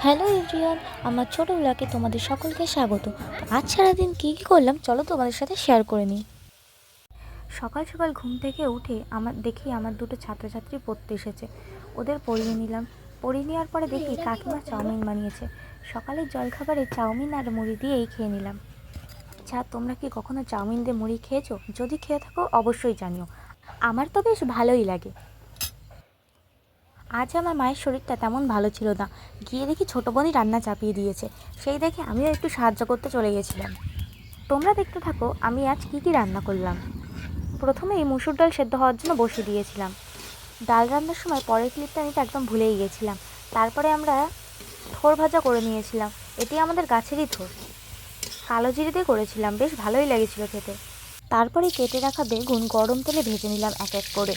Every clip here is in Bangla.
হ্যালো এভরিওয়ান, আমার ছোটো ব্লগে তোমাদের সকলকে স্বাগত। আজ সারাদিন কী করলাম চলো তোমাদের সাথে শেয়ার করে নিই। সকাল সকাল ঘুম থেকে উঠে দেখি আমার দুটো ছাত্রছাত্রী পড়তে এসেছে। ওদের পড়িয়ে নিলাম। পড়িয়ে নেওয়ার পরে দেখি কাকিমা চাউমিন বানিয়েছে। সকালের জলখাবারে চাউমিন আর মুড়ি দিয়েই খেয়ে নিলাম। আচ্ছা, তোমরা কি কখনো চাউমিন দিয়ে মুড়ি খেয়েছো? যদি খেয়ে থাকো অবশ্যই জানিও। আমার তো বেশ ভালোই লাগে। আজ আমার মায়ের শরীরটা তেমন ভালো ছিল না। গিয়ে দেখি ছোটো বোনই রান্না চাপিয়ে দিয়েছে। সেই দেখে আমিও একটু সাহায্য করতে চলে গেছিলাম। তোমরা দেখতে থাকো আমি আজ কী রান্না করলাম। প্রথমেই মুসুর ডাল সেদ্ধ হওয়ার জন্য বসিয়ে দিয়েছিলাম। ডাল রান্নার সময় পরের ক্লিপটা নিতে একদম ভুলেই গেছিলাম। তারপরে আমরা থোর ভাজা করে নিয়েছিলাম। এটি আমাদের গাছেরই থোর, কালো জিরে দিয়ে করেছিলাম, বেশ ভালোই লেগেছিল খেতে। তারপরে কেটে রাখা বেগুন গরম তেলে ভেজে নিলাম এক এক করে।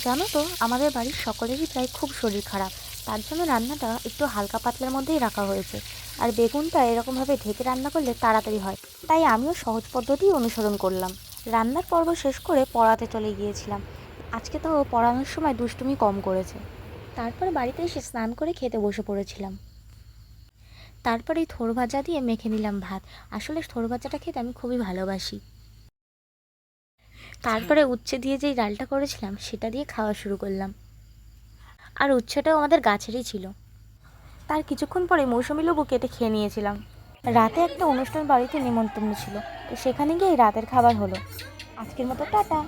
জানো তো, আমাদের বাড়ির সকলেরই প্রায় খুব শরীর খারাপ, তার জন্য রান্নাটা একটু হালকা পাতলার মধ্যেই রাখা হয়েছে। আর বেগুনটা এরকমভাবে ঢেকে রান্না করলে তাড়াতাড়ি হয়, তাই আমিও সহজ পদ্ধতি অনুসরণ করলাম। রান্নার পর্ব শেষ করে পড়াতে চলে গিয়েছিলাম। আজকে তো পড়ানোর সময় দুষ্টুমি কম করেছে। তারপরে বাড়িতে এসে স্নান করে খেতে বসে পড়েছিলাম। তারপরে এই থোড় ভাজা দিয়ে মেখে নিলাম ভাত। আসলে থোড় ভাজাটা খেতে আমি খুবই ভালোবাসি। তারপরে উচ্ছে দিয়ে যেই ডালটা করেছিলাম সেটা দিয়ে খাওয়া শুরু করলাম। আর উচ্ছেটাও আমাদের গাছেরই ছিল। তার কিছুক্ষণ পরে মৌসুমী লেবু কেটে খেয়ে নিয়েছিলাম। রাতে একটা অনুষ্ঠান বাড়িতে নিমন্ত্রণ ছিল, তো সেখানে গিয়ে রাতের খাবার হলো। আজকের মতো টাটা।